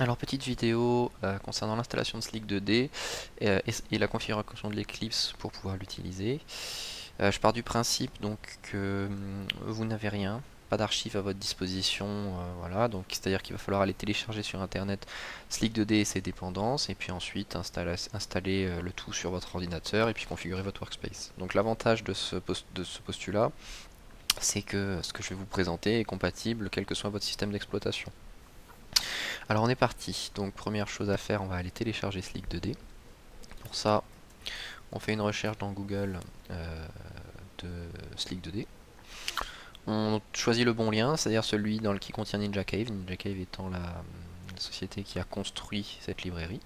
Alors petite vidéo concernant l'installation de Slick 2D et la configuration de l'Eclipse pour pouvoir l'utiliser. Je pars du principe donc que vous n'avez rien, pas d'archives à votre disposition, voilà, donc c'est-à-dire qu'il va falloir aller télécharger sur internet Slick 2D et ses dépendances et puis ensuite installer le tout sur votre ordinateur et puis configurer votre workspace. Donc l'avantage de ce postulat, c'est que ce que je vais vous présenter est compatible quel que soit votre système d'exploitation. Alors on est parti, donc première chose à faire, on va aller télécharger Slick 2D. Pour ça, on fait une recherche dans Google de Slick 2D. On choisit le bon lien, c'est-à-dire celui qui contient Ninja Cave, Ninja Cave étant la société qui a construit cette librairie.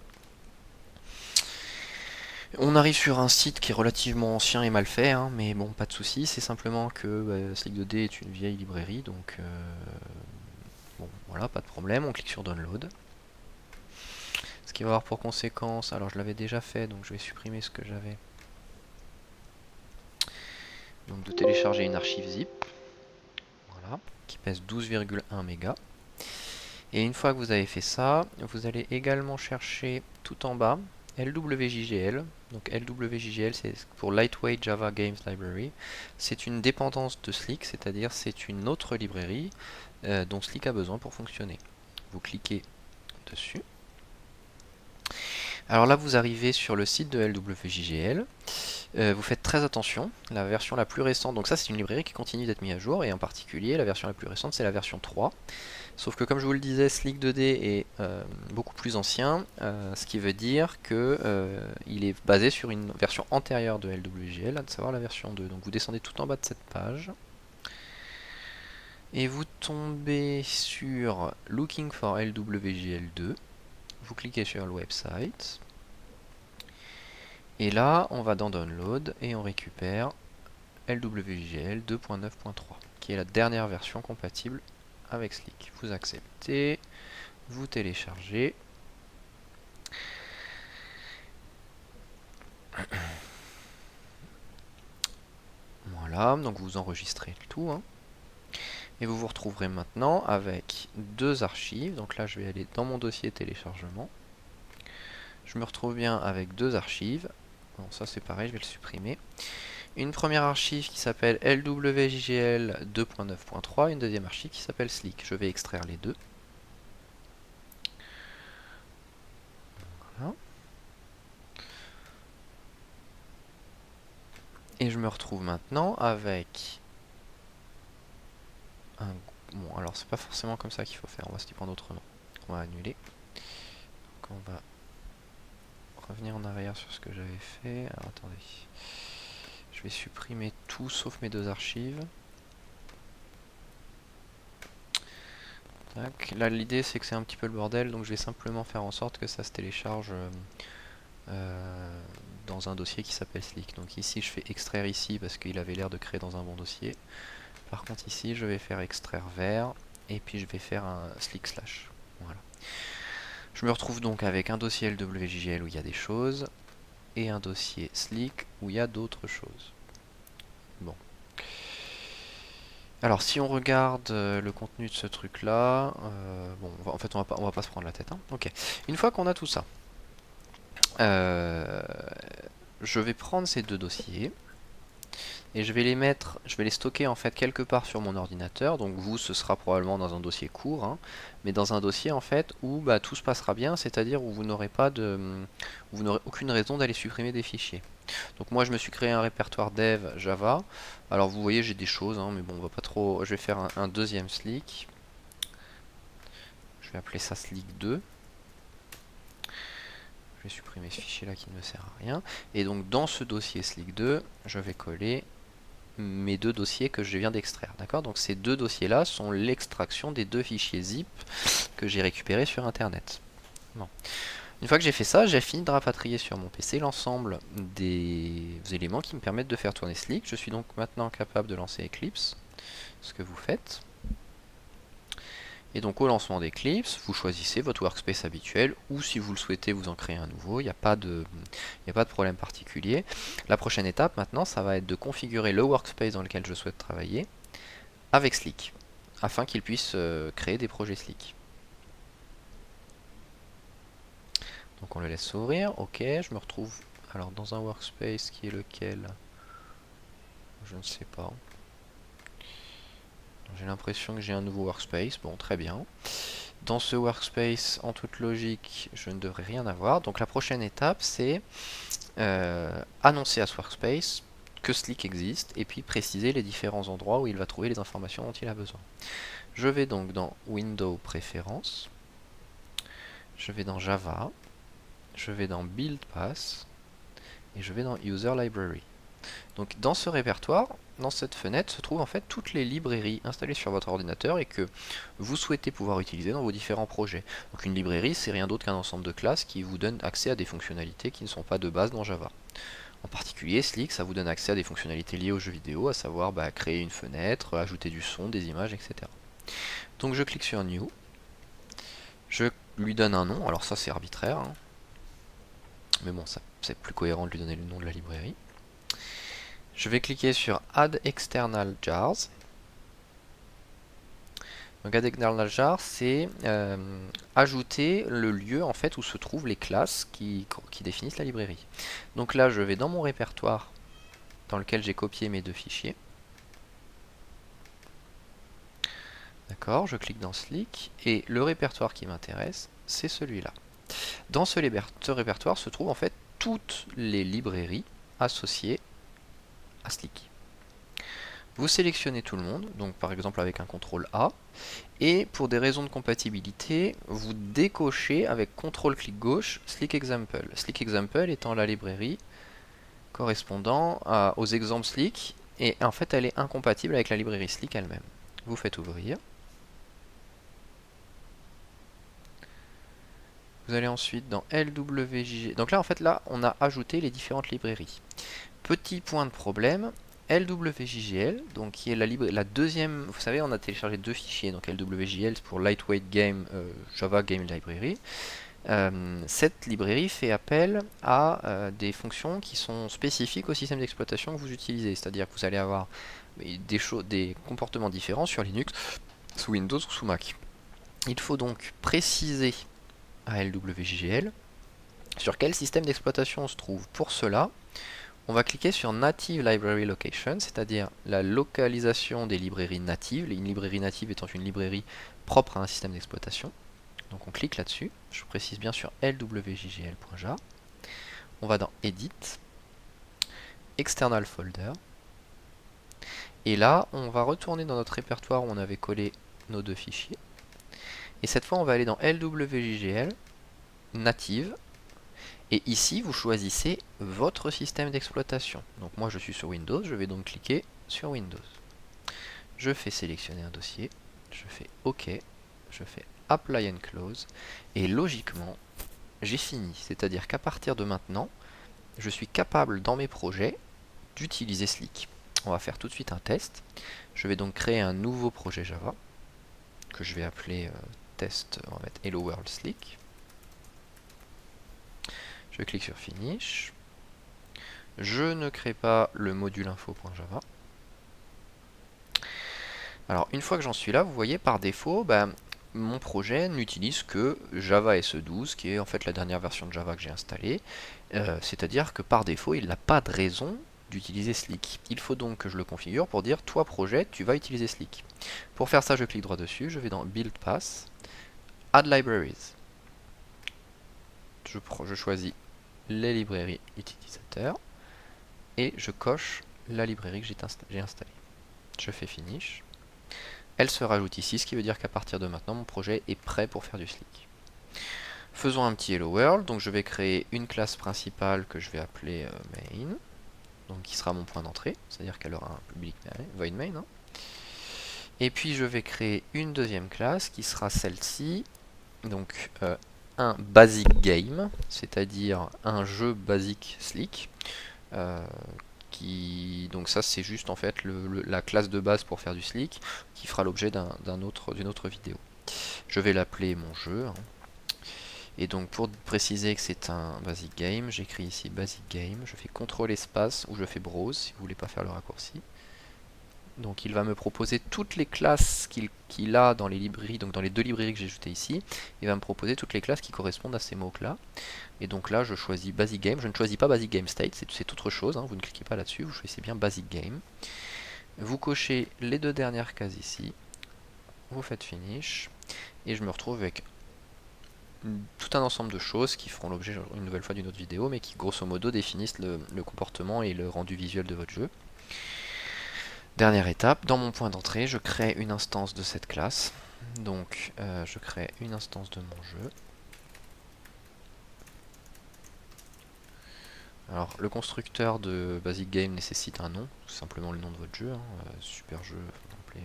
On arrive sur un site qui est relativement ancien et mal fait, hein, mais bon, pas de souci, c'est simplement que Slick 2D est une vieille librairie, donc bon, voilà, pas de problème, on clique sur Download. Ce qui va avoir pour conséquence, alors je l'avais déjà fait, donc je vais supprimer ce que j'avais. Donc de télécharger une archive zip, voilà, qui pèse 12,1 mégas. Et une fois que vous avez fait ça, vous allez également chercher tout en bas LWJGL. Donc LWJGL, c'est pour Lightweight Java Games Library. C'est une dépendance de Slick, c'est-à-dire c'est une autre librairie dont Slick a besoin pour fonctionner. Vous cliquez dessus. Alors là, vous arrivez sur le site de LWJGL. Vous faites très attention, la version la plus récente, donc ça c'est une librairie qui continue d'être mise à jour, et en particulier la version la plus récente c'est la version 3. Sauf que comme je vous le disais, Slick 2D est beaucoup plus ancien, ce qui veut dire que il est basé sur une version antérieure de LWGL, à savoir la version 2. Donc vous descendez tout en bas de cette page, et vous tombez sur Looking for LWGL 2, vous cliquez sur le website, et là on va dans Download, et on récupère LWJGL 2.9.3, qui est la dernière version compatible avec Slick. Vous acceptez, vous téléchargez. Voilà, donc vous enregistrez le tout, hein. Et vous vous retrouverez maintenant avec deux archives. Donc là, je vais aller dans mon dossier téléchargement. Je me retrouve bien avec deux archives. Bon, ça c'est pareil, je vais le supprimer. Une première archive qui s'appelle LWJGL 2.9.3, une deuxième archive qui s'appelle Slick. Je vais extraire les deux. Voilà. Et je me retrouve maintenant avec un... Bon, alors c'est pas forcément comme ça qu'il faut faire, on va s'y prendre autrement. On va annuler. Donc on va revenir en arrière sur ce que j'avais fait. Alors attendez. Je vais supprimer tout sauf mes deux archives. Tac. Là l'idée c'est que c'est un petit peu le bordel, donc je vais simplement faire en sorte que ça se télécharge dans un dossier qui s'appelle Slick. Donc ici je fais extraire ici parce qu'il avait l'air de créer dans un bon dossier. Par contre ici je vais faire extraire vers et puis je vais faire un Slick slash. Voilà. Je me retrouve donc avec un dossier LWJGL où il y a des choses et un dossier Slick où il y a d'autres choses. Bon. Alors si on regarde le contenu de ce truc là, bon, en fait on va pas se prendre la tête, hein. Ok. Une fois qu'on a tout ça, je vais prendre ces deux dossiers et je vais les stocker en fait quelque part sur mon ordinateur. Donc vous, ce sera probablement dans un dossier court, hein, mais dans un dossier en fait où tout se passera bien, c'est-à-dire où vous n'aurez aucune raison d'aller supprimer des fichiers. Donc moi, je me suis créé un répertoire dev Java. Alors vous voyez, j'ai des choses, hein, mais bon, on va pas trop. Je vais faire un deuxième Slick. Je vais appeler ça Slick 2. Je vais supprimer ce fichier là qui ne me sert à rien. Et donc dans ce dossier Slick 2, je vais coller mes deux dossiers que je viens d'extraire. D'accord? Donc ces deux dossiers-là sont l'extraction des deux fichiers zip que j'ai récupérés sur Internet. Bon. Une fois que j'ai fait ça, j'ai fini de rapatrier sur mon PC l'ensemble des éléments qui me permettent de faire tourner Slick. Je suis donc maintenant capable de lancer Eclipse, ce que vous faites. Et donc au lancement d'Eclipse, vous choisissez votre workspace habituel, ou si vous le souhaitez, vous en créez un nouveau, il n'y a pas de problème particulier. La prochaine étape maintenant, ça va être de configurer le workspace dans lequel je souhaite travailler avec Slick, afin qu'il puisse créer des projets Slick. Donc on le laisse s'ouvrir. Ok, je me retrouve alors dans un workspace qui est lequel? Je ne sais pas. J'ai l'impression que j'ai un nouveau workspace. Bon, très bien. Dans ce workspace, en toute logique, je ne devrais rien avoir. Donc la prochaine étape, c'est annoncer à ce workspace que Slick existe et puis préciser les différents endroits où il va trouver les informations dont il a besoin. Je vais donc dans Windows Préférences, je vais dans Java, je vais dans Build Path et je vais dans User Library. Donc dans ce répertoire, dans cette fenêtre, se trouvent en fait toutes les librairies installées sur votre ordinateur et que vous souhaitez pouvoir utiliser dans vos différents projets. Donc une librairie, c'est rien d'autre qu'un ensemble de classes qui vous donne accès à des fonctionnalités qui ne sont pas de base dans Java. En particulier, Slick, ça vous donne accès à des fonctionnalités liées aux jeux vidéo, à savoir créer une fenêtre, ajouter du son, des images, etc. Donc je clique sur New, je lui donne un nom, alors ça c'est arbitraire, hein. Mais bon, c'est plus cohérent de lui donner le nom de la librairie. Je vais cliquer sur Add External Jars. Donc Add External Jars, c'est ajouter le lieu en fait où se trouvent les classes qui définissent la librairie. Donc là, je vais dans mon répertoire dans lequel j'ai copié mes deux fichiers. D'accord, je clique dans Slick et le répertoire qui m'intéresse, c'est celui-là. Dans ce répertoire se trouvent en fait toutes les librairies associées à Slick. Vous sélectionnez tout le monde, donc par exemple avec un CTRL A, et pour des raisons de compatibilité, vous décochez avec CTRL-clic gauche Slick Example. Slick Example étant la librairie correspondant aux exemples Slick, et en fait elle est incompatible avec la librairie Slick elle-même. Vous faites ouvrir. Vous allez ensuite dans LWJG. Donc là, en fait, là, on a ajouté les différentes librairies. Petit point de problème, LWJGL, donc qui est la deuxième. Vous savez, on a téléchargé deux fichiers. Donc LWJGL pour Lightweight Game Java Game Library. Cette librairie fait appel à des fonctions qui sont spécifiques au système d'exploitation que vous utilisez. C'est-à-dire que vous allez avoir des comportements différents sur Linux, sous Windows ou sous Mac. Il faut donc préciser à LWJGL sur quel système d'exploitation on se trouve. Pour cela, on va cliquer sur Native Library Location, c'est-à-dire la localisation des librairies natives, une librairie native étant une librairie propre à un système d'exploitation. Donc on clique là-dessus, je précise bien sur lwjgl.jar. On va dans Edit, External Folder, et là on va retourner dans notre répertoire où on avait collé nos deux fichiers. Et cette fois, on va aller dans LWJGL, native, et ici, vous choisissez votre système d'exploitation. Donc moi, je suis sur Windows, je vais donc cliquer sur Windows. Je fais sélectionner un dossier, je fais OK, je fais Apply and Close, et logiquement, j'ai fini. C'est-à-dire qu'à partir de maintenant, je suis capable, dans mes projets, d'utiliser Slick. On va faire tout de suite un test. Je vais donc créer un nouveau projet Java, que je vais appeler test, on va mettre Hello World Slick. Je clique sur Finish. Je ne crée pas le module info.java. Alors une fois que j'en suis là, vous voyez par défaut, mon projet n'utilise que Java SE12, qui est en fait la dernière version de Java que j'ai installée. C'est-à-dire que par défaut, il n'a pas de raison d'utiliser Slick. Il faut donc que je le configure pour dire, toi projet, tu vas utiliser Slick. Pour faire ça, je clique droit dessus, je vais dans Build Path, Add Libraries. Je choisis les librairies utilisateurs et je coche la librairie que j'ai installée. Je fais Finish. Elle se rajoute ici, ce qui veut dire qu'à partir de maintenant, mon projet est prêt pour faire du Slick. Faisons un petit Hello World. Donc je vais créer une classe principale que je vais appeler Main, donc qui sera mon point d'entrée, c'est-à-dire qu'elle aura un public void main. Hein. Et puis je vais créer une deuxième classe qui sera celle-ci, donc un basic game, c'est-à-dire un jeu basique Slick. Donc ça c'est juste en fait la classe de base pour faire du Slick qui fera l'objet d'une autre vidéo. Je vais l'appeler mon jeu. Hein. Et donc pour préciser que c'est un basic game, j'écris ici basic game, je fais CTRL espace ou je fais browse si vous voulez pas faire le raccourci. Donc il va me proposer toutes les classes qu'il a dans les librairies, donc dans les 2 librairies que j'ai ajoutées ici. Il va me proposer toutes les classes qui correspondent à ces mots-là. Et donc là, je choisis Basic Game. Je ne choisis pas Basic Game State, c'est autre chose, hein. Vous ne cliquez pas là-dessus, vous choisissez bien Basic Game. Vous cochez les 2 dernières cases ici. Vous faites Finish. Et je me retrouve avec tout un ensemble de choses qui feront l'objet une nouvelle fois d'une autre vidéo, mais qui grosso modo définissent le comportement et le rendu visuel de votre jeu. Dernière étape, dans mon point d'entrée, je crée une instance de cette classe. Donc je crée une instance de mon jeu. Alors le constructeur de Basic Game nécessite un nom, tout simplement le nom de votre jeu, hein, super jeu, appeler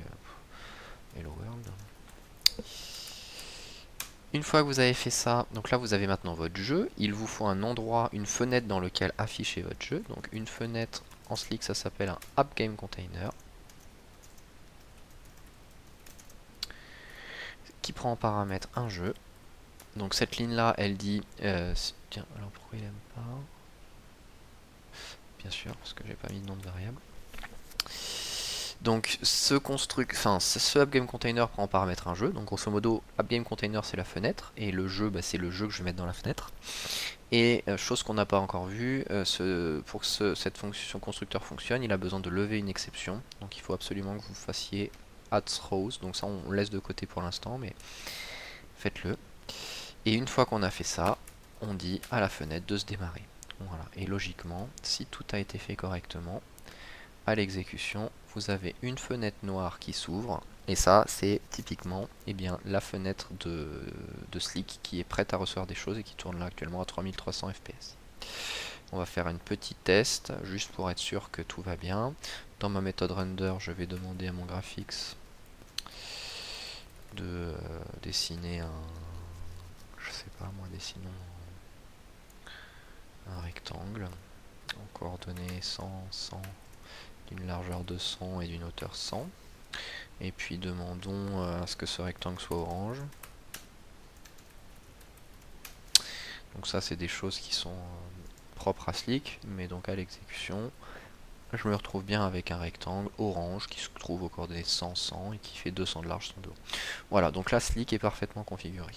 Hello World. Une fois que vous avez fait ça, donc là vous avez maintenant votre jeu, il vous faut un endroit, une fenêtre dans lequel afficher votre jeu. Donc une fenêtre en Slick, ça s'appelle un App Game Container, qui prend en paramètre un jeu. Donc cette ligne là, elle dit, tiens, alors pourquoi il aime pas? Bien sûr, parce que j'ai pas mis de nom de variable. Donc ce App Game Container prend en paramètre un jeu. Donc grosso modo, App Game Container c'est la fenêtre et le jeu c'est le jeu que je vais mettre dans la fenêtre. Et chose qu'on n'a pas encore vue, pour que cette fonction constructeur fonctionne, il a besoin de lever une exception. Donc il faut absolument que vous fassiez add throws. Donc ça on laisse de côté pour l'instant, mais faites-le. Et une fois qu'on a fait ça, on dit à la fenêtre de se démarrer. Voilà. Et logiquement, si tout a été fait correctement, à l'exécution, vous avez une fenêtre noire qui s'ouvre. Et ça, c'est typiquement la fenêtre de Slick qui est prête à recevoir des choses et qui tourne là actuellement à 3300 fps. On va faire un petit test, juste pour être sûr que tout va bien. Dans ma méthode render, je vais demander à mon graphics de dessiner je sais pas moi, dessinons un rectangle en coordonnées 100, 100, d'une largeur de 100 et d'une hauteur 100. Et puis demandons à ce que ce rectangle soit orange. Donc ça c'est des choses qui sont propres à Slick, mais donc à l'exécution, je me retrouve bien avec un rectangle orange qui se trouve aux coordonnées 100, 100 et qui fait 200 de large, 100 de haut. Voilà, donc là Slick est parfaitement configuré.